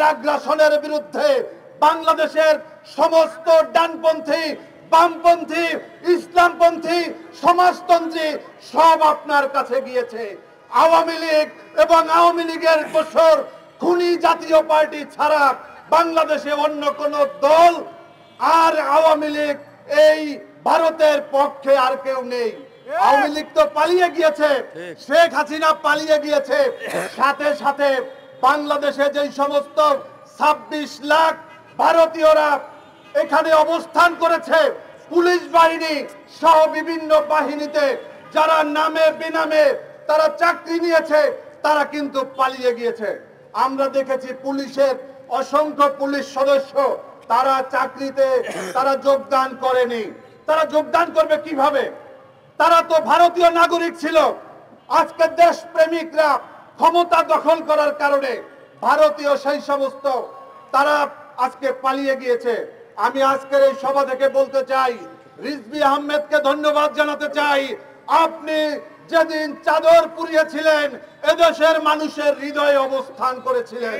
আগ্রাসনের বিরুদ্ধে বাংলাদেশের সমস্ত ডানপন্থী, বামপন্থী, ইসলামপন্থী, সমাজতন্ত্রী সব আপনার কাছে গিয়েছে। আওয়ামী লীগ এবং আওয়ামী লীগের দোসর খুনি জাতীয় পার্টি ছাড়া বাংলাদেশে অন্য কোন দল আর আওয়ামী লীগ এই ভারতের পক্ষে আর কেউ নেই। আওয়ামী লীগ তো পালিয়ে গিয়েছে, শেখ হাসিনা পালিয়ে গিয়েছে, সাথে সাথে বাংলাদেশে যে সমস্ত 26 লাখ ভারতীয়রা এখানে অবস্থান করেছে, পুলিশ বাহিনী সহ বিভিন্ন বাহিনীতে যারা নামে বেনামে তারা চাকরি নিয়েছে, তারা কিন্তু পালিয়ে গিয়েছে। আমরা দেখেছি পুলিশের অসংখ্য পুলিশ সদস্য তারা চাকরিতে তারা যোগদান করেনি। তারা যোগদান করবে কিভাবে? তারা তো ভারতীয় নাগরিক ছিল। আজকে দেশপ্রেমিকরা ক্ষমতা দখল করার কারণে ভারতীয় সেই সমস্ত তারা আজকে পালিয়ে গিয়েছে। আমি আজকের এই সভা থেকে বলতে চাই, রিজভী আহমেদকে ধন্যবাদ জানাতে চাই। আপনি যেদিন চাদর পুড়িয়েছিলেন এদেশের মানুষের হৃদয়ে অবস্থান করেছিলেন।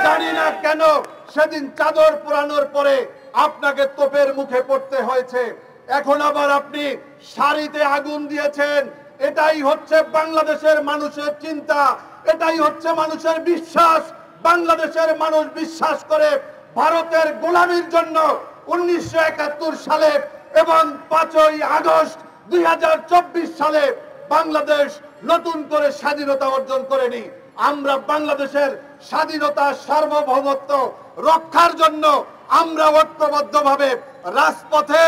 জানি না কেন সেদিন চাদর পুরানোর পরে আপনাকে তোপের মুখে পড়তে হয়েছে। এখন আবার আপনি শাড়িতে আগুন দিয়েছেন। এটাই হচ্ছে বাংলাদেশের মানুষের চিন্তা, এটাই হচ্ছে মানুষের বিশ্বাস। বাংলাদেশের মানুষ বিশ্বাস করে ভারতের গোলামির জন্য 1971 সালে এবং 5ই আগস্ট 2024 সালে বাংলাদেশ নতুন করে স্বাধীনতা অর্জন করেনি। আমরা বাংলাদেশের স্বাধীনতা সার্বভৌমত্ব রক্ষার জন্য আমরা ঐক্যবদ্ধভাবে রাজপথে,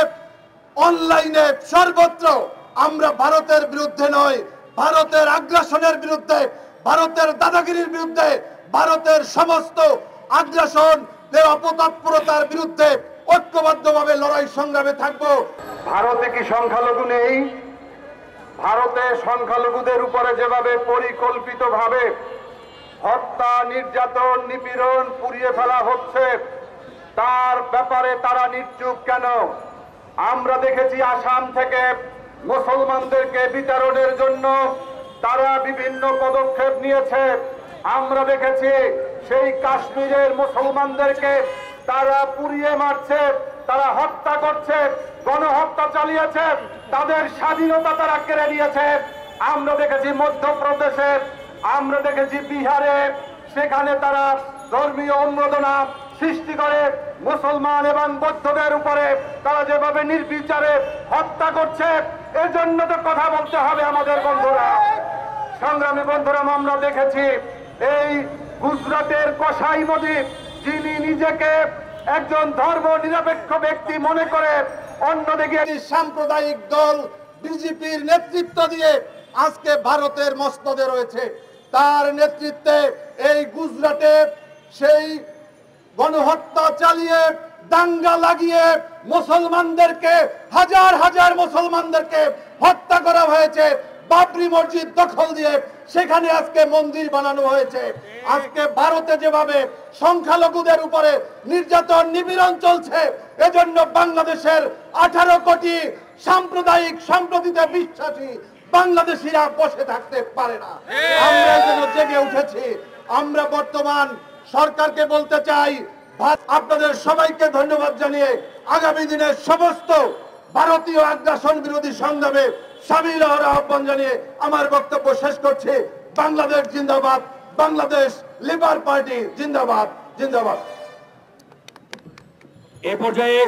অনলাইনে, সর্বত্র আমরা ভারতের বিরুদ্ধে নয়, ভারতের আগ্রাসনের বিরুদ্ধে, ভারতের দাদাগিরির বিরুদ্ধে, ভারতের সমস্ত আগ্রাসন অপতৎপরতার বিরুদ্ধে ঐক্যবদ্ধভাবে লড়াই সংগ্রামে থাকবো। ভারতে কি সংখ্যালঘু নেই? ভারতে সংখ্যালঘুদের উপরে যেভাবে পরিকল্পিতভাবে হত্যা, নির্যাতন, নিপীড়ন, পুড়িয়ে ফেলা হচ্ছে, তার ব্যাপারে তারা নিশ্চুপ কেন? আমরা দেখেছি আসাম থেকে মুসলমানদেরকে বিতাড়নের জন্য তারা বিভিন্ন পদক্ষেপ নিয়েছে। আমরা দেখেছি সেই কাশ্মীরের মুসলমানদেরকে তারা পুড়িয়ে মারছে, তারা হত্যা করছে, গণহত্যা চালিয়েছে, তাদের স্বাধীনতা তারা কেড়ে নিয়েছে। আমরা দেখেছি মধ্যপ্রদেশে, আমরা দেখেছি বিহারে, সেখানে তারা ধর্মীয় উন্মাদনা সৃষ্টি করে মুসলমান এবং বৌদ্ধদের উপরে তারা যেভাবে নির্বিচারে হত্যা করছে। এজন্য তো কথা বলতে হবে আমাদের বন্ধুরা, সংগ্রামী বন্ধুরা। আমরা দেখেছি এই গুজরাটের কসাই মোদী, যিনি নিজেকে একজন ধর্ম নিরপেক্ষ ব্যক্তি মনে করে, অন্যদিকে সাম্প্রদায়িক দল বিজেপির নেতৃত্ব দিয়ে আজকে ভারতের মস্তদে রয়েছে। তার নেতৃত্বে এই গুজরাটে সেই গণহত্যা চালিয়ে, দাঙ্গা লাগিয়ে মুসলমানদেরকে, হাজার হাজার মুসলমানদেরকে হত্যা করা হয়েছে। বাবরি মসজিদ দখল দিয়ে সেখানে আজকে মন্দির বানানো হয়েছে। আজকে ভারতে যেভাবে সংখ্যালঘুদের উপরে নির্যাতন, নিপীড়ন চলছে, এজন্য বাংলাদেশের 18 কোটি সাম্প্রদায়িক সম্প্রীতিতে বিশ্বাসী বাংলাদেশিরা বসে থাকতে পারে না। আমরা যেন জেগে উঠেছি। আমরা বর্তমান সরকারকে বলতে চাই, আপনাদের সবাইকে ধন্যবাদ জানিয়ে আগামী দিনের সমস্ত ভারতীয় আগ্রাসন বিরোধী সংগ্রামে সামিল হওয়ার আহ্বান জানিয়ে আমার বক্তব্য শেষ করছি। বাংলাদেশ জিন্দাবাদ, বাংলাদেশ লেবার পার্টি জিন্দাবাদ, জিন্দাবাদ। এ পর্যায়ে